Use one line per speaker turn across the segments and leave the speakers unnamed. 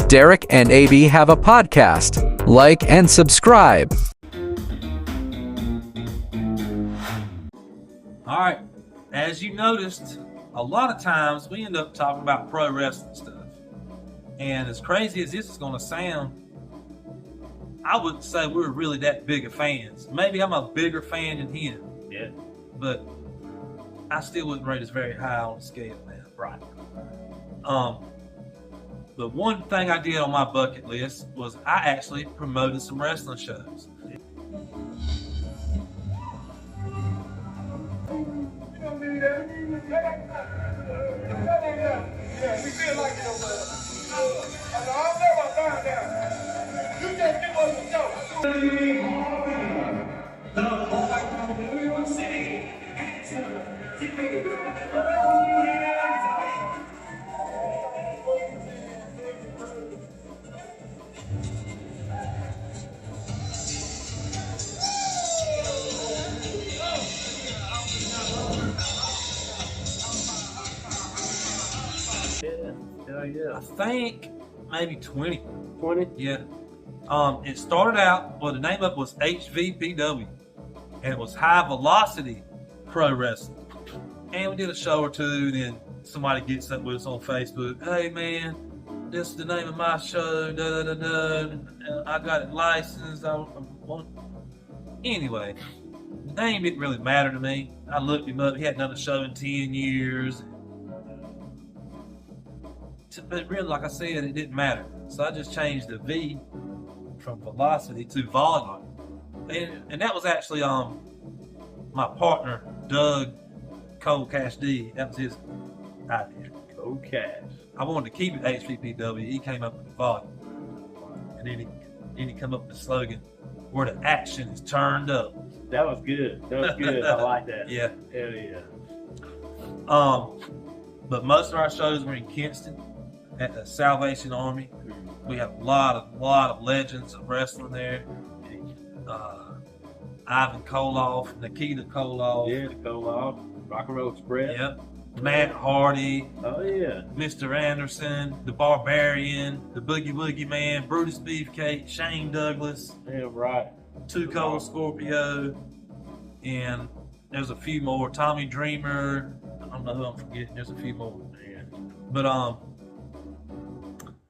Derek and AB have a podcast. Like and subscribe.
All right, as you noticed, a lot of times we end up talking about pro wrestling stuff. And as crazy as this is going to sound, I wouldn't say we're really that big of fans. Maybe I'm a bigger fan than him.
Yeah.
But I still wouldn't rate us very high on the scale, man.
Right.
The one thing I did on my bucket list was I actually promoted some wrestling shows.
Yeah.
I think maybe 20.
20?
Yeah. It started out, well, the name of it was HVPW, and it was High Velocity Pro Wrestling. And we did a show or two, then somebody gets up with us on Facebook. Hey, man, this is the name of my show. Da, da, da, da. I got it licensed. Anyway, the name didn't really matter to me. I looked him up. He hadn't done a show in 10 years. But really, like I said, it didn't matter. So I just changed the V from velocity to volume. And that was actually my partner, Doug Cold Cash D. That was his idea.
Cold Cash.
I wanted to keep it HVPW. He came up with the volume. And then he come up with the slogan, where the action is turned up.
That was good. That was good. I like that.
Yeah.
Hell yeah.
But most of our shows were in Kinston at the Salvation Army. We have a lot of legends of wrestling there. Ivan Koloff, Nikita Koloff.
Yeah, the Koloff, Rock and Roll Express.
Yep. Matt Hardy.
Oh yeah.
Mr. Anderson, the Barbarian, the Boogie Woogie Man, Brutus Beefcake, Shane Douglas.
Yeah, right.
Too Cold Scorpio, and there's a few more. Tommy Dreamer. I don't know who I'm forgetting. There's a few more.
Yeah.
But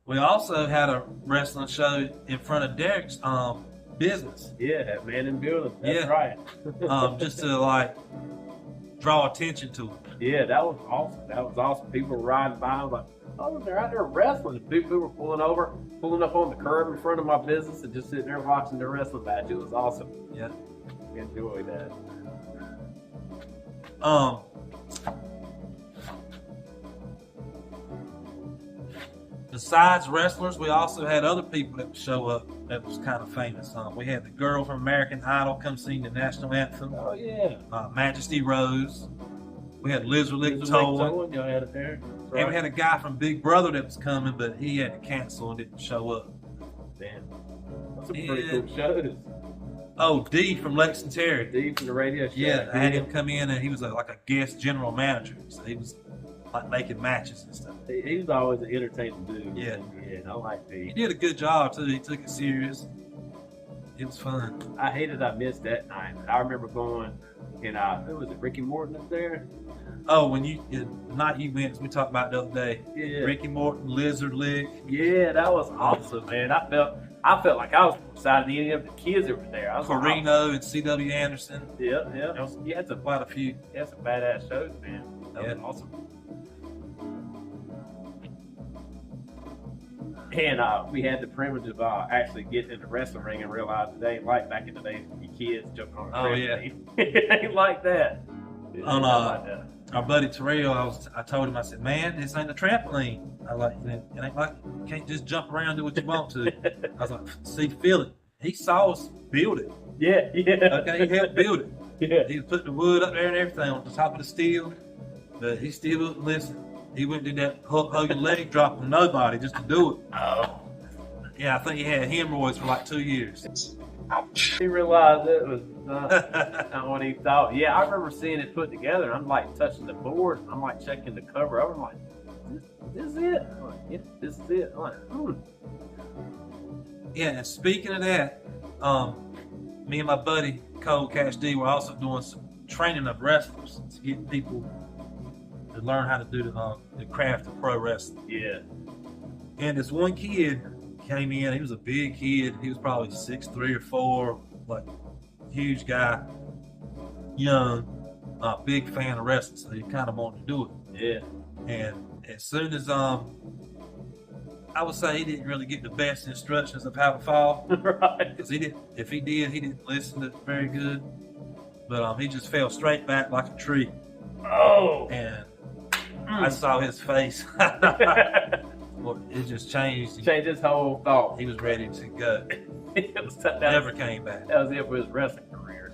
we also had a wrestling show in front of Derek's business.
Yeah, that man in the building. That's right.
Just to like draw attention to it.
Yeah, that was awesome. That was awesome. People were riding by. I was like, oh, they're out there wrestling. People were pulling up on the curb in front of my business and just sitting there watching the wrestling match. It was awesome.
Yeah.
Enjoyed that.
Besides wrestlers, we also had other people that would show up that was kind of famous. We had the girl from American Idol come sing the national anthem.
Oh yeah.
Majesty Rose. We had Lizard Lick Tolan.
Y'all had it there. Right.
And we had a guy from Big Brother that was coming, but he had to cancel and didn't show up.
Damn. That's some pretty cool shows.
Oh, D from Lex and Terry.
D from the radio show.
Yeah, I had him come in and he was like a guest general manager. So he was like making matches and stuff.
He was always an entertaining dude.
Yeah.
Yeah, I like D.
He did a good job too. He took it serious. It was fun.
I hated I missed that night. I remember going and who was it, Ricky Morton up there?
Oh, the night you went, we talked about the other day.
Yeah.
Ricky Morton, Lizard Lick.
Yeah, that was awesome, man. I felt like I was excited than any of the kids that were there. I was
Corino and C.W. Anderson.
Yeah.
You had quite a few.
You had some badass shows, man. That was awesome. And we had the privilege of actually getting in the wrestling ring and realized it ain't like back in the day for you kids jumping on the trampoline. It ain't like that.
Our buddy Terrell, I told him, I said, man, this ain't a trampoline. It ain't like you can't just jump around and do what you want to. I was like, see, feel it. He saw us build it.
Yeah.
Okay, he helped build it.
Yeah.
He was putting the wood up there and everything on the top of the steel, but he still wouldn't listen. He went and did that Hulk Hogan leg drop on nobody just to do it.
Oh.
Yeah, I think he had hemorrhoids for like 2 years.
He realized it was not what he thought. Yeah, I remember seeing it put together. I'm like touching the board. I'm like checking the cover. I'm like, this is it? I'm like, yeah, this is it. I'm like,
Yeah, and speaking of that, me and my buddy Cole Cash D were also doing some training of wrestlers to get people to learn how to do the craft of pro wrestling.
Yeah.
And this one kid came in. He was a big kid. He was probably 6'3" or 4", like huge guy, young, big fan of wrestling. So he kind of wanted to do it.
Yeah.
And as soon as I would say he didn't really get the best instructions of how to fall.
Right.
Because he didn't. If he did, he didn't listen to it very good. But he just fell straight back like a tree.
Oh.
And I saw his face. Well, it just changed.
Changed his whole thought.
He was ready to go. Never came back.
That was it for his wrestling career.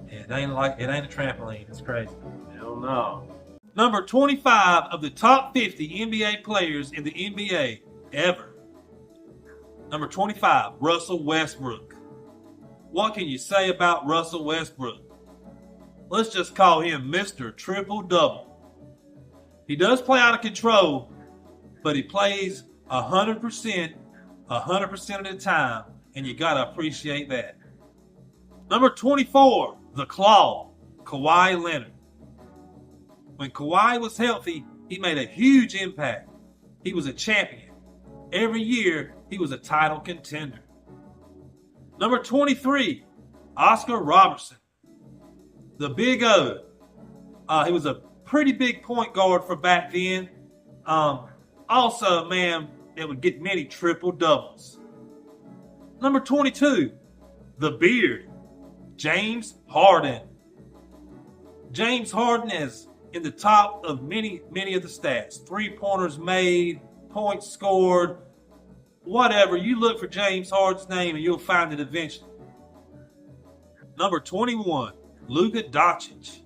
It ain't a trampoline. It's crazy.
Hell no.
Number 25 of the top 50 NBA players in the NBA ever. Number 25, Russell Westbrook. What can you say about Russell Westbrook? Let's just call him Mr. Triple Double. He does play out of control, but he plays 100% of the time, and you gotta appreciate that. Number 24, the Claw, Kawhi Leonard. When Kawhi was healthy, he made a huge impact. He was a champion. Every year, he was a title contender. Number 23, Oscar Robertson, the Big O. He was a pretty big point guard for back then. Also a man that would get many triple doubles. Number 22, the Beard, James Harden. James Harden is in the top of many of the stats. 3-pointers made, points scored, whatever. You look for James Harden's name and you'll find it eventually. Number 21, Luka Doncic.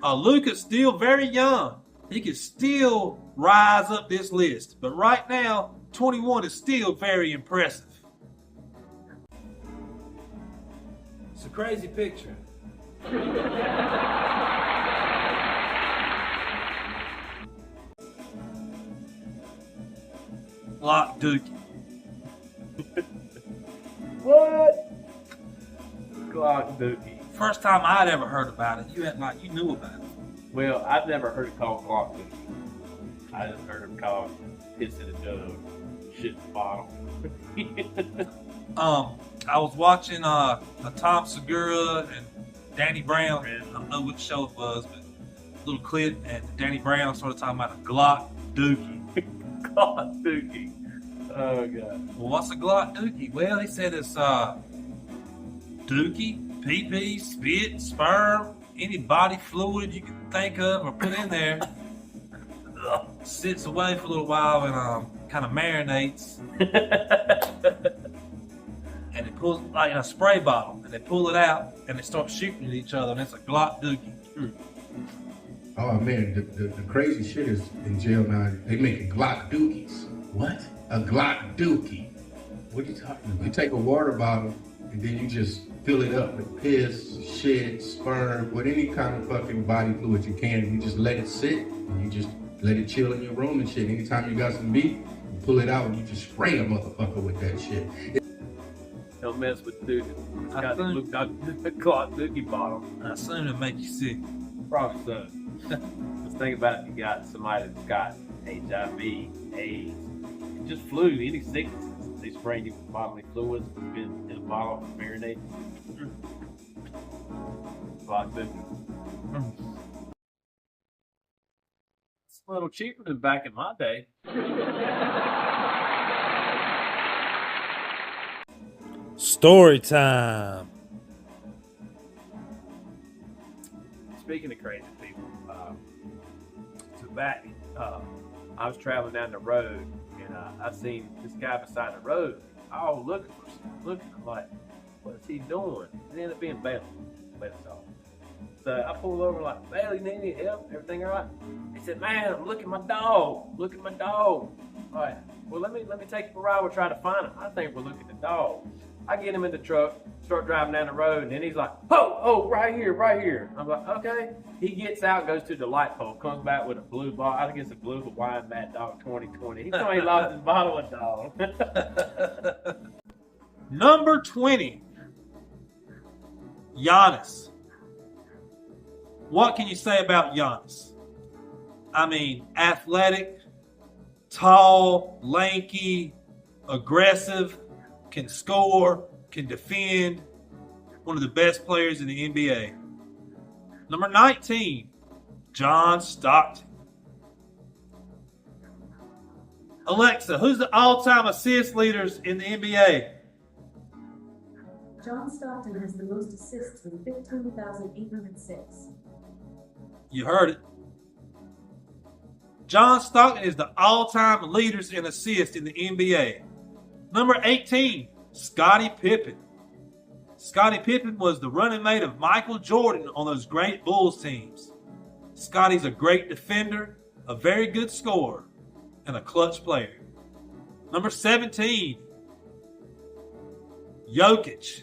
Luka's still very young. He can still rise up this list. But right now, 21 is still very impressive. It's a crazy picture. Glock Dookie.
What? Glock Dookie.
First time I'd ever heard about it. You knew about it.
Well, I've never heard it called Glock Dookie. I just heard him called piss in a jug, shit in the bottle.
I was watching a Tom Segura and Danny Brown. I don't know what show it was, but a little clip, and Danny Brown started talking about a Glock Dookie.
Glock Dookie. Oh god.
Well, what's a Glock Dookie? Well, he said it's dookie, pee-pee, spit, sperm, any body fluid you can think of or put in there. Sits away for a little while and kind of marinates. And it pulls like in a spray bottle, and they pull it out and they start shooting at each other, and it's a Glock Dookie.
Oh man, the crazy shit is in jail now. They making Glock Dookies.
What?
A Glock Dookie.
What are you talking about?
You take a water bottle and then you just fill it up with piss, shit, sperm, with any kind of fucking body fluid you can. You just let it sit and you just let it chill in your room and shit. Anytime you got some meat, you pull it out and you just spray a motherfucker with that shit.
Don't mess with the dude. It's got the Glock Dookie bottle.
I assume it'll make you sick.
Probably so. Just think about if you got somebody that's got HIV, AIDS, just flu, any sicknesses. They spray you with bodily fluids, been in a bottle, marinate. Glock Dookie. It's a little cheaper than back in my day.
Story time.
Speaking of crazy people, I was traveling down the road and I seen this guy beside the road. Oh, looking. I'm like, what's he doing? It ended up being Bailey. So I pulled over like, Bailey, need any help? Everything all right? He said, man, I'm looking at my dog. Look at my dog. All right. Well, let me take you for a ride. We'll try to find him. I think we're looking at the dog. I get him in the truck, start driving down the road, and then he's like, oh, right here. I'm like, okay. He gets out, goes to the light pole, comes back with a blue bottle. I think it's a blue Hawaiian Mad Dog 2020. He told me he lost his bottle of dog.
Number 20, Giannis. What can you say about Giannis? I mean, athletic, tall, lanky, aggressive, can score, can defend. One of the best players in the NBA. Number 19, John Stockton. Alexa, who's the all-time assist leaders in the NBA?
John Stockton has the most assists with 15,806.
You heard it. John Stockton is the all-time leaders in assists in the NBA. Number 18, Scottie Pippen. Scottie Pippen was the running mate of Michael Jordan on those great Bulls teams. Scottie's a great defender, a very good scorer, and a clutch player. Number 17, Jokic.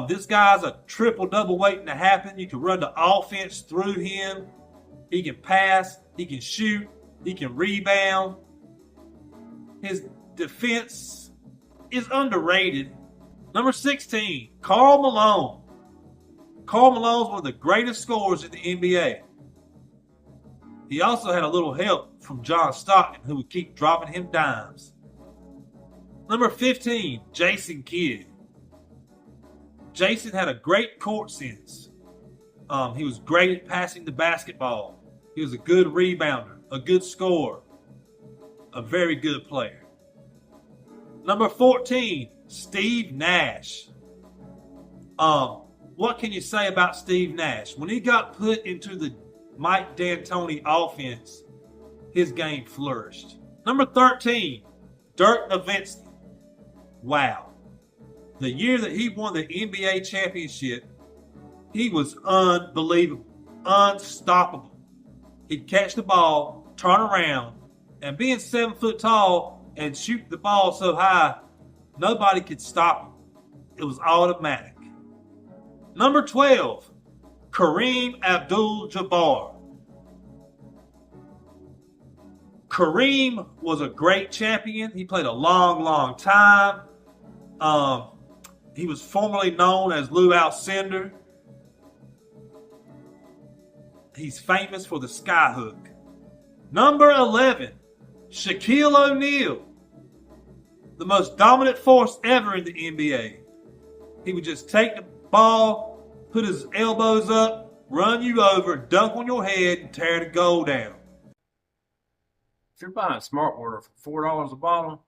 This guy's a triple-double waiting to happen. You can run the offense through him. He can pass. He can shoot. He can rebound. His defense is underrated. Number 16, Karl Malone. Karl Malone's one of the greatest scorers in the NBA. He also had a little help from John Stockton, who would keep dropping him dimes. Number 15, Jason Kidd. Jason had a great court sense. He was great at passing the basketball. He was a good rebounder, a good scorer, a very good player. Number 14, Steve Nash. What can you say about Steve Nash? When he got put into the Mike D'Antoni offense, his game flourished. Number 13, Dirk Nowitzki. Wow. The year that he won the NBA championship, he was unbelievable, unstoppable. He'd catch the ball, turn around, and being 7 foot tall and shoot the ball so high, nobody could stop him. It was automatic. Number 12, Kareem Abdul-Jabbar. Kareem was a great champion. He played a long, long time. He was formerly known as Lou Alcindor. He's famous for the skyhook. Number 11, Shaquille O'Neal. The most dominant force ever in the NBA. He would just take the ball, put his elbows up, run you over, dunk on your head, and tear the goal down.
If you're buying smart water for $4 a bottle,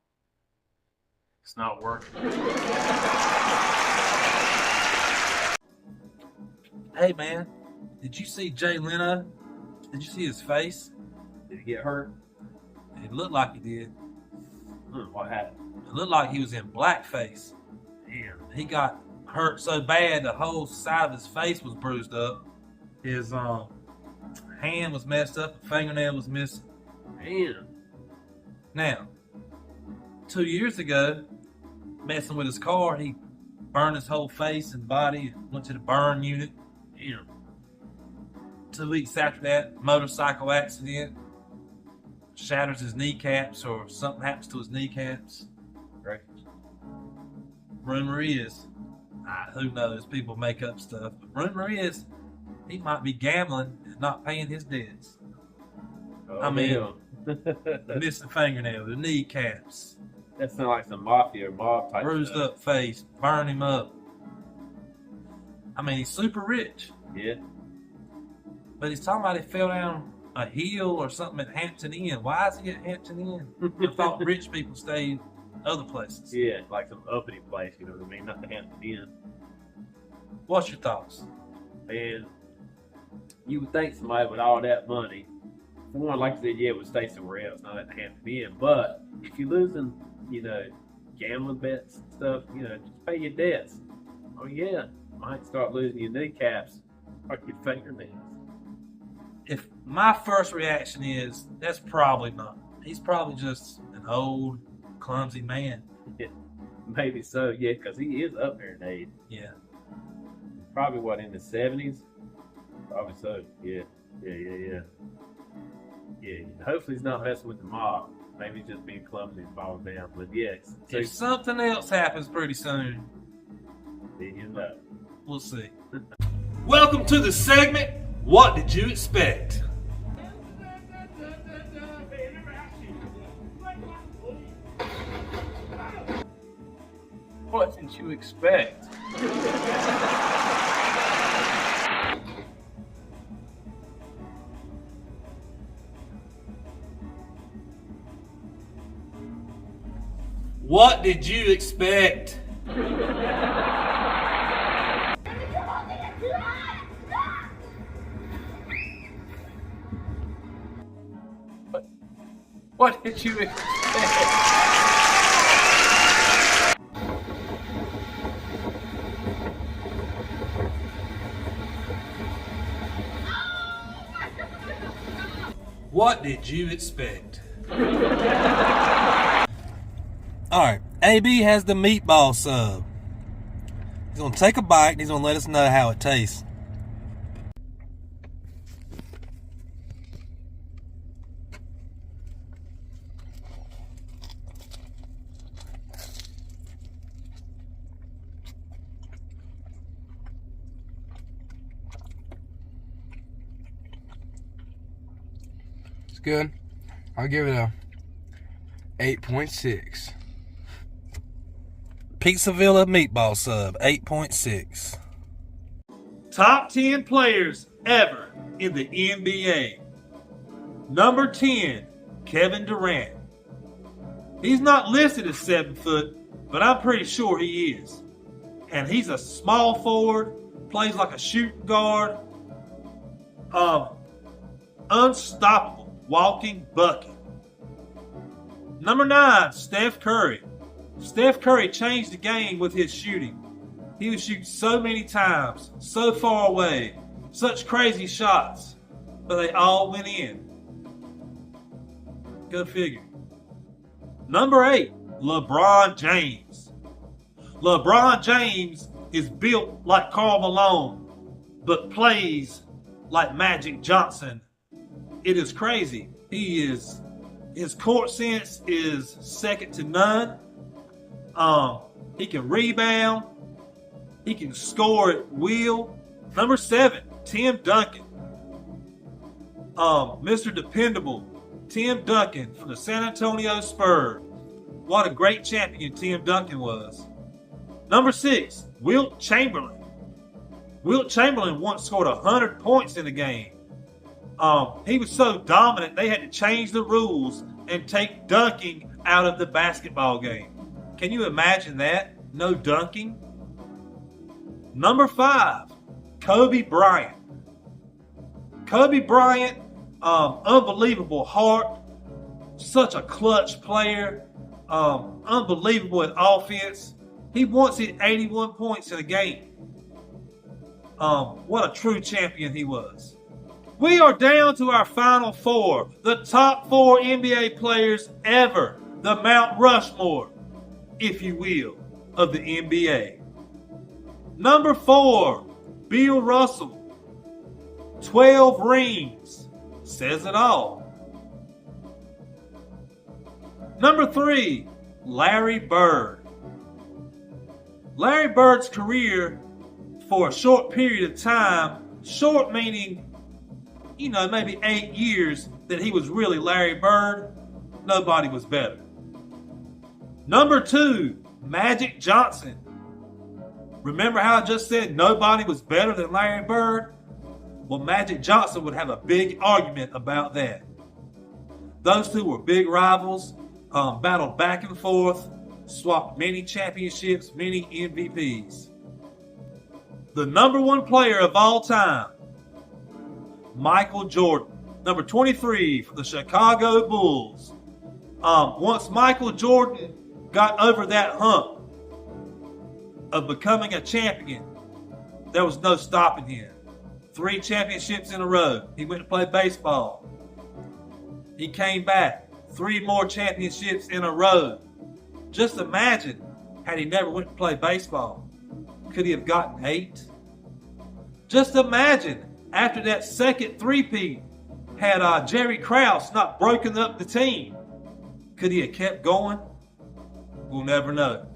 it's not working.
Hey, man, did you see Jay Leno? Did you see his face?
Did he get hurt?
It looked like he did.
What happened?
It looked like he was in blackface.
Damn.
He got hurt so bad the whole side of his face was bruised up. His hand was messed up. A fingernail was missing.
Man.
Now, 2 years ago, messing with his car, he burned his whole face and body. Went to the burn unit.
Damn.
2 weeks after that, motorcycle accident. Shatters his kneecaps or something happens to his kneecaps.
Right.
Rumor is, who knows, people make up stuff, but rumor is he might be gambling and not paying his debts.
Oh,
I mean,
damn.
missing fingernail, the kneecaps,
That sounds like some mafia or mob type
bruised
stuff.
up face, burn him up. I mean, he's super rich,
Yeah.
but he's talking about he fell down a hill or something at Hampton Inn. Why is he at Hampton Inn? I thought rich people stayed other places.
Yeah, like some uppity place, you know what I mean? Not the Hampton Inn.
What's your thoughts?
Man, you would think somebody with all that money, for one, like I said, yeah, would stay somewhere else, not at the Hampton Inn. But if you're losing, gambling bets and stuff, just pay your debts. Oh yeah, might start losing your kneecaps or your fingernails.
If my first reaction is, that's probably not. He's probably just an old, clumsy man.
Yeah. Maybe so, yeah, because he is up there in age.
Yeah.
Probably what, in the 70s? Probably so. Yeah. Yeah. Hopefully he's not messing with the mob. Maybe he's just being clumsy and falling down. But yes. So
If something else happens pretty soon,
then you know.
we'll see. Welcome to the segment, What Did You Expect?
What did you expect?
What did you expect?
What did you expect?
What did you expect? Alright, AB has the meatball sub. He's gonna take a bite and he's gonna let us know how it tastes.
It's good. I'll give it a 8.6.
Pizzavilla meatball sub, 8.6. Top 10 players ever in the NBA. Number 10, Kevin Durant. He's not listed as 7 foot, but I'm pretty sure he is. And he's a small forward, plays like a shooting guard. Unstoppable, walking bucket. Number 9, Steph Curry. Steph Curry changed the game with his shooting. He was shooting so many times, so far away, such crazy shots, but they all went in. Go figure. Number 8, LeBron James. LeBron James is built like Karl Malone, but plays like Magic Johnson. It is crazy. His court sense is second to none. He can rebound. He can score at will. Number 7, Tim Duncan. Mr. Dependable, Tim Duncan from the San Antonio Spurs. What a great champion Tim Duncan was. Number 6, Wilt Chamberlain. Wilt Chamberlain once scored 100 points in a game. He was so dominant they had to change the rules and take dunking out of the basketball game. Can you imagine that? No dunking? Number 5, Kobe Bryant. Kobe Bryant, unbelievable heart, such a clutch player, unbelievable at offense. He once hit 81 points in a game. What a true champion he was. We are down to our final 4, the top 4 NBA players ever, the Mount Rushmore, if you will, of the NBA. Number 4, Bill Russell. 12 rings. Says it all. Number 3, Larry Bird. Larry Bird's career for a short period of time, short meaning, maybe 8 years that he was really Larry Bird, nobody was better. Number 2, Magic Johnson. Remember how I just said nobody was better than Larry Bird? Well, Magic Johnson would have a big argument about that. Those two were big rivals, battled back and forth, swapped many championships, many MVPs. The number 1 player of all time, Michael Jordan, number 23 for the Chicago Bulls. Once Michael Jordan got over that hump of becoming a champion, there was no stopping him. 3 championships in a row. He went to play baseball. He came back. 3 more championships in a row. Just imagine had he never went to play baseball? Could he have gotten 8? Just imagine, after that second three-peat, had Jerry Krause not broken up the team, could he have kept going? We'll never know.